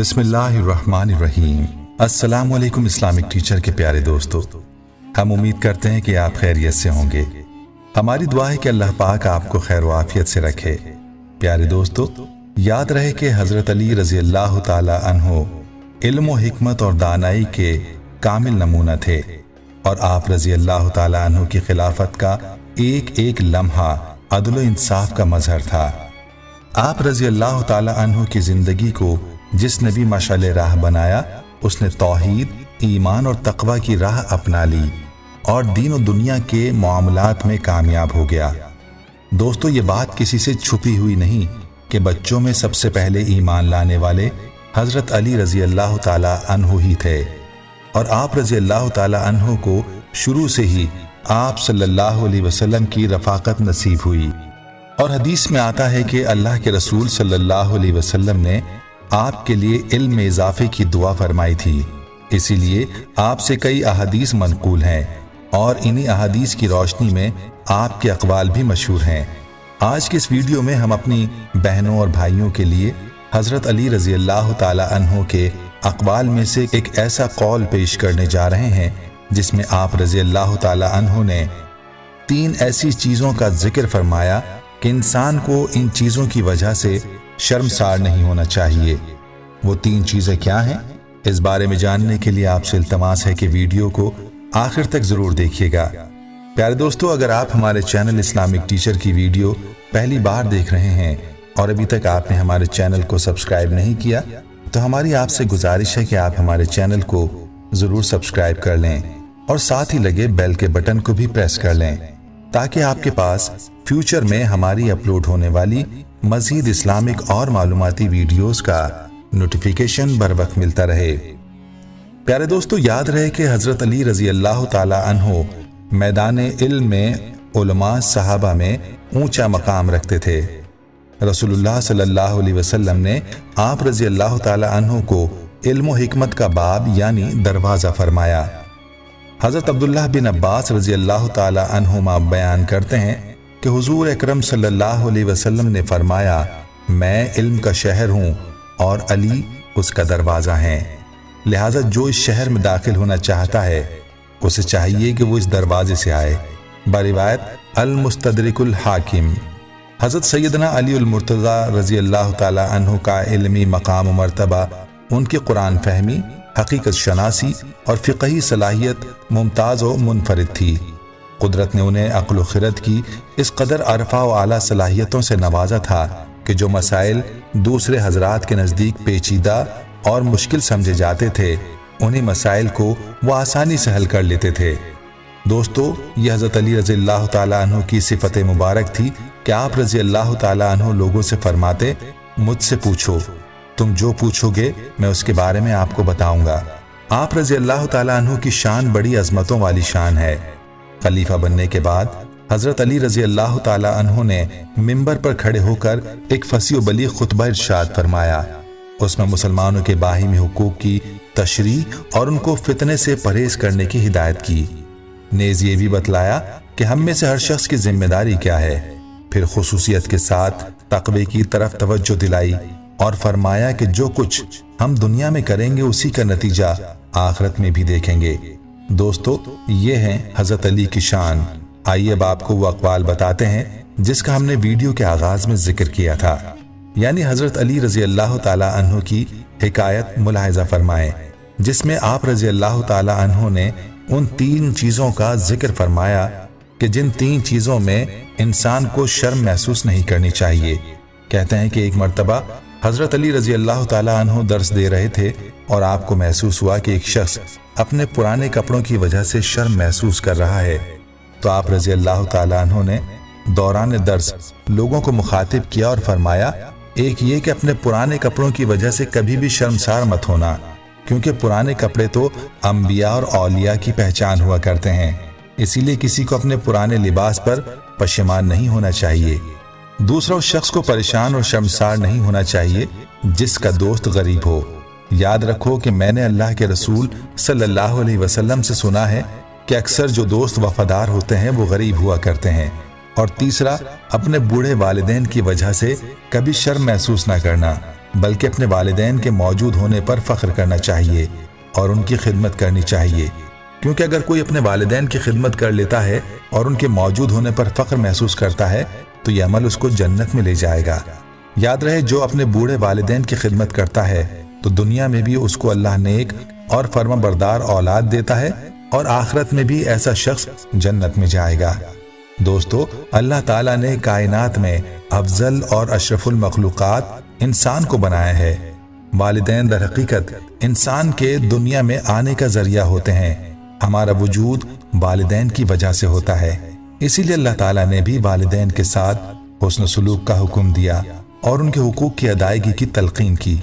बिस्मिल्लाहिर्रहमानिर्रहीम। अस्सलाम वालेकुम इस्लामिक टीचर के प्यारे दोस्तों, हम उम्मीद करते हैं कि आप खैरियत से होंगे। हमारी दुआ है कि अल्लाह पाक आपको खैर व आफियत से रखे। प्यारे दोस्तों, याद रहे कि हज़रत अली रज़ी अल्लाह ताला अन्हो इल्म व हिकमत और दानाई के कामिल नमूना थे और आप रज़ी अल्लाह ताला अन्हो की खिलाफत का एक एक लम्हा अदल व इंसाफ का मजहर था। आप रज़ी अल्लाह ताला अन्हो की ज़िंदगी को जिस नबी मशाल राह बनाया, उसने तौहीद, ईमान और तकवा की राह अपना ली और दीन और दुनिया के मामलात में कामयाब हो गया। दोस्तों, ये बात किसी से छुपी हुई नहीं कि बच्चों में सबसे पहले ईमान लाने वाले हज़रत अली रज़ी अल्लाह ताला अन्हो ही थे और आप रज़ी अल्लाह ताला अन्हो को शुरू से ही आप सल्लल्लाहु अलैहि वसल्लम की रफ़ाकत नसीब हुई। और हदीस में आता है कि अल्लाह के रसूल सल्लल्लाहु अलैहि वसल्लम ने आपके लिए इल्म में इजाफे की दुआ फरमाई थी। इसीलिए आपसे कई अहादीस मनकूल हैं और इन्हीं अहादीस की रोशनी में आपके अक़वाल भी मशहूर हैं। आज के इस वीडियो में हम अपनी बहनों और भाइयों के लिए हज़रत अली रज़ी अल्लाह ताला अन्हो के अक़वाल में से एक ऐसा कौल पेश करने जा रहे हैं जिसमें आप रज़ी अल्लाह ताला अन्हो ने 3 ऐसी चीज़ों का जिक्र फरमाया कि इंसान को इन चीज़ों की वजह से शर्मसार नहीं होना चाहिए। वो 3 चीज़ें क्या हैं, इस बारे में जानने के लिए आपसे इल्तमास है कि वीडियो को आखिर तक ज़रूर देखिएगा। प्यारे दोस्तों, अगर आप हमारे चैनल इस्लामिक टीचर की वीडियो पहली बार देख रहे हैं और अभी तक आपने हमारे चैनल को सब्सक्राइब नहीं किया, तो हमारी आपसे गुजारिश है कि आप हमारे चैनल को ज़रूर सब्सक्राइब कर लें और साथ ही लगे बेल के बटन को भी प्रेस कर लें ताकि आपके पास फ्यूचर में हमारी अपलोड होने वाली मज़ीद इस्लामिक और मालूमाती वीडियोस का नोटिफिकेशन बर वक्त मिलता रहे। प्यारे दोस्तों, याद रहे कि हज़रत अली रज़ी अल्लाह ताला अन्हो मैदान इल्म में उलमा सहाबा में ऊंचा मकाम रखते थे। रसूलुल्लाह सल्लल्लाहु अलैहि वसल्लम ने आप रज़ी अल्लाह ताला अन्हो को इल्म व हिकमत का बाब यानी दरवाज़ा फरमाया। हज़रत अब्दुल्लाह बिन अब्बास रज़ी अल्लाह ताला अन्हुमा बयान करते हैं कि हुजूर अकरम सल्लल्लाहु अलैहि वसल्लम ने फरमाया, मैं इल्म का शहर हूँ और अली उसका दरवाज़ा है। लिहाजा जो इस शहर में दाखिल होना चाहता है उसे चाहिए कि वो इस दरवाजे से आए। बरिवायत अल मुस्तदरिकुल हाकिम। हज़रत सैयदना अली उल मुर्तज़ा रज़ी अल्लाह ताला अन्हु का इल्मी मकाम व मर्तबा, उनकी कुरान फहमी, हकीकत शनासी और फ़िक़ही सलाहियत मुमताज़ व मुनफरिद थी। कुदरत ने उन्हें अक़्ल व खिरत की इस कदर अरफा व आला सलाहियतों से नवाजा था कि जो मसाइल दूसरे हजरात के नज़दीक पेचीदा और मुश्किल समझे जाते थे, उन्हीं मसाइल को वो आसानी से हल कर लेते थे। दोस्तों, ये हज़रत अली रज़ी अल्लाह ताला अन्हो की सिफ़त मुबारक थी कि आप रज़ी अल्लाह ताला अन्हो लोगों से फरमाते, मुझसे पूछो, तुम जो पूछोगे मैं उसके बारे में आपको बताऊंगा। आप रज़ी अल्लाह ताला अन्हो की शान बड़ी अज़मतों वाली शान है। खलीफा बनने के बाद हज़रत अली रज़ी अल्लाह ताला अन्हो ने मिंबर पर खड़े होकर एक फसी व बलीग़ खुतबा इरशाद फरमाया। उसमें मुसलमानों के बाहिमी हुकूक की तशरीह और उनको फितने से परहेज करने की हिदायत की। नेज़ ये भी बतलाया कि हम में से हर शख्स की जिम्मेदारी क्या है। फिर खुसूसियत के साथ तक़वे की तरफ तवज्जो दिलाई और फरमाया कि जो कुछ हम दुनिया में करेंगे उसी का नतीजा आखिरत में भी देखेंगे। दोस्तों, ये हैं हज़रत अली की शान। आइए अब आपको वो अक़वाल बताते हैं जिसका हमने वीडियो के आगाज़ में जिक्र किया था, यानी हज़रत अली रज़ी अल्लाह ताला अन्हो की हिकायत मुलाहिज़ा फरमाएं, जिसमें आप रज़ी अल्लाह ताला अन्हो ने उन 3 चीज़ों का जिक्र फरमाया कि जिन 3 चीज़ों में इंसान को शर्म महसूस नहीं करनी चाहिए। कहते हैं कि एक मर्तबा हज़रत अली रज़ी अल्लाह ताला अन्हो दर्स दे रहे थे और आपको महसूस हुआ कि एक शख्स अपने पुराने कपड़ों की वजह से शर्म महसूस कर रहा है। तो आप रज़ी अल्लाह ताला अन्हो ने दौरान दर्स लोगों को मुखातिब किया और फरमाया, एक ये कि अपने पुराने कपड़ों की वजह से कभी भी शर्मसार मत होना, क्योंकि पुराने कपड़े तो अंबिया और औलिया की पहचान हुआ करते हैं। इसीलिए किसी को अपने पुराने लिबास पर पशेमान नहीं होना चाहिए। दूसरा, उस शख्स को परेशान और शर्मसार नहीं होना चाहिए जिसका दोस्त गरीब हो। याद रखो कि मैंने अल्लाह के रसूल सल्लल्लाहु अलैहि वसल्लम से सुना है कि अक्सर जो दोस्त वफादार होते हैं वो गरीब हुआ करते हैं। और तीसरा, अपने बूढ़े वालिदैन की वजह से कभी शर्म महसूस ना करना। बल्कि अपने वालिदैन के मौजूद होने पर फ़ख्र करना चाहिए और उनकी खिदमत करनी चाहिए, क्योंकि अगर कोई अपने वालिदैन की खिदमत कर लेता है और उनके मौजूद होने पर फ़ख्र महसूस करता है तो यह अमल उसको जन्नत में ले जाएगा। याद रहे, जो अपने बूढ़े वालिदैन की खिदमत करता है तो दुनिया में भी उसको अल्लाह नेक और फर्माबरदार औलाद देता है और आखिरत में भी ऐसा शख्स जन्नत में जाएगा। दोस्तों, अल्लाह ताला ने कायनात में अफजल और अशरफुल मखलूक़ात इंसान को बनाया है। वालिदैन दर हकीकत इंसान के दुनिया में आने का जरिया होते हैं। हमारा वजूद वालिदैन की वजह से होता है। इसीलिए अल्लाह ताला ने भी वालिदैन के साथ हुस्न सलूक का हुक्म दिया और उनके हुकूक की अदायगी की तलकीन की।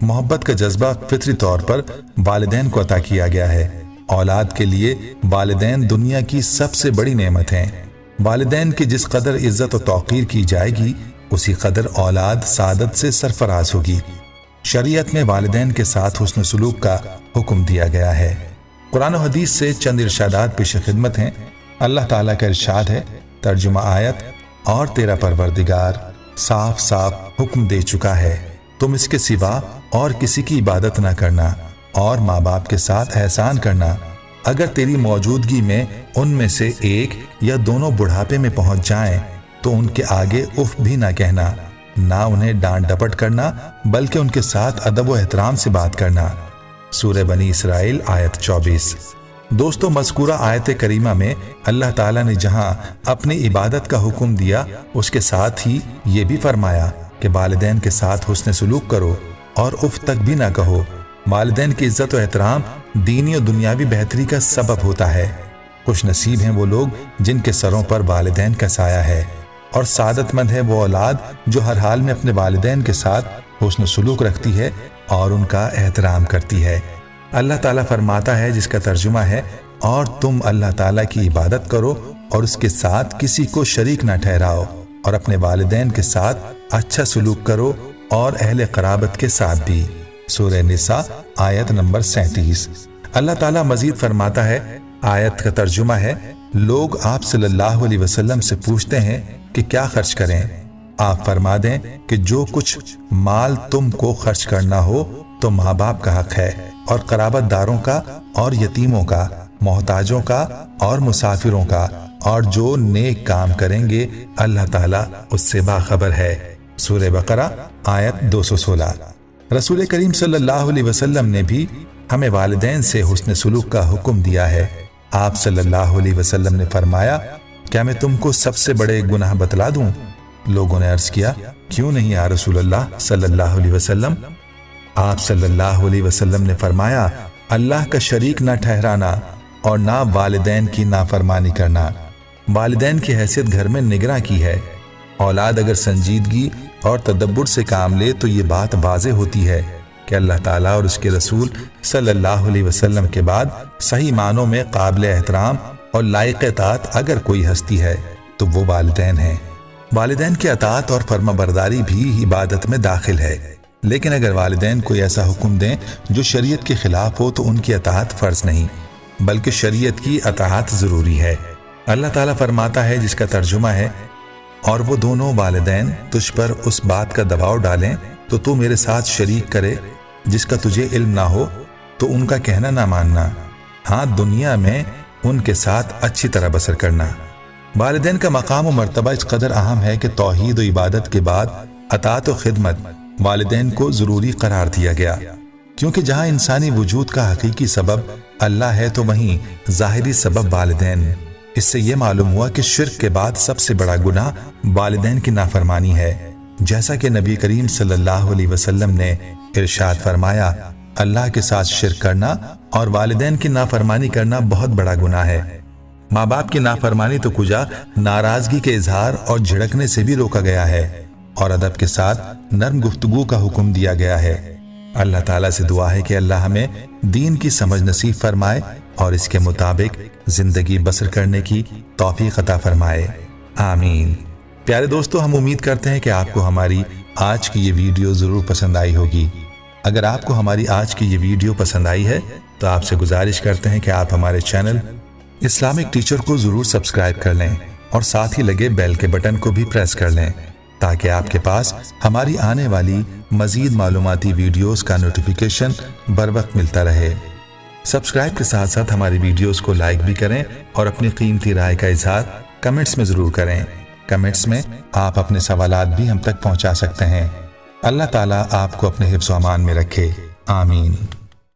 मोहब्बत का जज्बा फितरी तौर पर वालिदैन को अता किया गया है। औलाद के लिए वालिदैन दुनिया की सबसे बड़ी नेमत हैं। वालिदैन की जिस कदर इज्जत और तौकीर की जाएगी उसी कदर औलाद सादत से सरफराज होगी। शरीयत में वालिदैन के साथ हुस्न सलूक का हुक्म दिया गया है। कुरान और हदीस से चंद इरशादात पेश खिदमत हैं। अल्लाह ताला का इरशाद है, तर्जुमा आयत, और तेरा परवरदिगार साफ साफ हुक्म दे चुका है, तुम इसके सिवा और किसी की इबादत ना करना और माँ बाप के साथ एहसान करना। अगर तेरी मौजूदगी में उनमें से एक या दोनों बुढ़ापे में पहुंच जाएं तो उनके आगे उफ भी ना कहना, ना उन्हें डांट डपट करना, बल्कि उनके साथ अदब व एहतराम से बात करना। सूरह बनी इसराइल आयत 24। दोस्तों, मज़कूरा आयत करीमा में अल्लाह ताला ने जहां अपनी इबादत का हुक्म दिया उसके साथ ही ये भी फरमाया कि वालिदैन के साथ हुस्न सलूक करो और उफ तक भी ना कहो। वालिदैन की इज्जत और एहतराम दीनी और दुनियावी बेहतरी का सबब होता है। खुश नसीब हैं वो लोग जिनके सरों पर वालिदैन का साया है, और सादतमंद है वो औलाद जो हर हाल में अपने वालिदैन के साथ हुस्न सलूक रखती है और उनका एहतराम करती है। अल्लाह ताला फरमाता है, जिसका तर्जुमा है, और तुम अल्लाह ताला की इबादत करो और उसके साथ किसी को शरीक ना ठहराओ और अपने वालिदैन के साथ अच्छा सलूक करो और अहले क़राबत के साथ भी। सूरह निसा आयत नंबर 37। अल्लाह ताला मजीद फरमाता है, आयत का तर्जुमा है, लोग आप सल्लल्लाहु अलैहि वसल्लम से पूछते हैं कि क्या खर्च करें। आप फरमा दें कि जो कुछ माल तुमको खर्च करना हो तो माँ बाप का हक है और क़राबतदारों का और यतीमों का, मोहताजों का और मुसाफिरों का, और जो नेक काम करेंगे अल्लाह ताला उससे बाखबर है। सूरह बकरा आयत 216। रसूल करीम सल्लल्लाहु अलैहि वसल्लम ने भी हमें वालिदैन से हुस्न सलूक का हुक्म दिया है। आप सल्लल्लाहु अलैहि वसल्लम ने फरमाया, क्या मैं तुमको सबसे बड़े गुनाह बतला दूं? लोगों ने अर्ज किया, क्यों नहीं या रसूलल्लाह सल्लल्लाहु अलैहि वसल्लम। आप सल्लल्लाहु अलैहि वसल्लम ने फरमाया, अल्लाह का शरीक ना ठहराना और ना वालिदैन की नाफरमानी करना। वालिदैन की हैसियत घर में निगरां की है। औलाद अगर संजीदगी और तदब्बुर से काम ले तो ये बात वाज़ेह होती है कि अल्लाह ताला और उसके रसूल सल्लल्लाहु अलैहि वसल्लम के बाद सही मानों में काबिल एहतराम और लायक इताअत अगर कोई हस्ती है तो वो वालिदैन है। वालिदैन की अताअत और फर्माबरदारी भी इबादत में दाखिल है, लेकिन अगर वालिदैन कोई ऐसा हुक्म दें जो शरीयत के खिलाफ हो तो उनकी अताअत फर्ज नहीं बल्कि शरीयत की अताअत जरूरी है। अल्लाह ताला फरमाता है, जिसका तर्जुमा है, और वो दोनों वालिदैन तुझ पर उस बात का दबाव डालें तो तू मेरे साथ शरीक करे जिसका तुझे इल्म ना हो तो उनका कहना ना मानना। हाँ, दुनिया में उनके साथ अच्छी तरह बसर करना। वालिदैन का मकाम और मर्तबा इस कदर अहम है कि तौहीद और इबादत के बाद अताअत और खिदमत वालिदैन को जरूरी करार दिया गया, क्योंकि जहाँ इंसानी वजूद का हकीकी सबब अल्लाह है तो वहीं ज़ाहिरी सबब वालिदैन। इससे ये मालूम हुआ कि शिर्क के बाद सबसे बड़ा गुनाह वालिदैन की नाफरमानी है, जैसा कि नबी करीम सल्लल्लाहु अलैहि वसल्लम ने इरशाद फरमाया, अल्लाह के साथ शिर्क करना और वालिदैन की नाफरमानी करना बहुत बड़ा गुनाह है। माँ बाप की नाफरमानी तो कुजा नाराजगी के इजहार और झिड़कने से भी रोका गया है और अदब के साथ नर्म गुफ्तगू का हुक्म दिया गया है। अल्लाह ताला से दुआ है कि अल्लाह हमें दीन की समझ नसीब फरमाए और इसके मुताबिक जिंदगी बसर करने की तौफीक अता फरमाए। आमीन। प्यारे दोस्तों, हम उम्मीद करते हैं कि आपको हमारी आज की ये वीडियो ज़रूर पसंद आई होगी। अगर आपको हमारी आज की ये वीडियो पसंद आई है तो आपसे गुजारिश करते हैं कि आप हमारे चैनल इस्लामिक टीचर को ज़रूर सब्सक्राइब कर लें और साथ ही लगे बेल के बटन को भी प्रेस कर लें ताकि आपके पास हमारी आने वाली मज़ीद मालूमाती वीडियोस का नोटिफिकेशन बर वक्त मिलता रहे। सब्सक्राइब के साथ साथ हमारी वीडियोस को लाइक भी करें और अपनी कीमती राय का इजहार कमेंट्स में ज़रूर करें। कमेंट्स में आप अपने सवालात भी हम तक पहुंचा सकते हैं। अल्लाह ताला आपको अपने हिफ्ज़ व अमान में रखे। आमीन।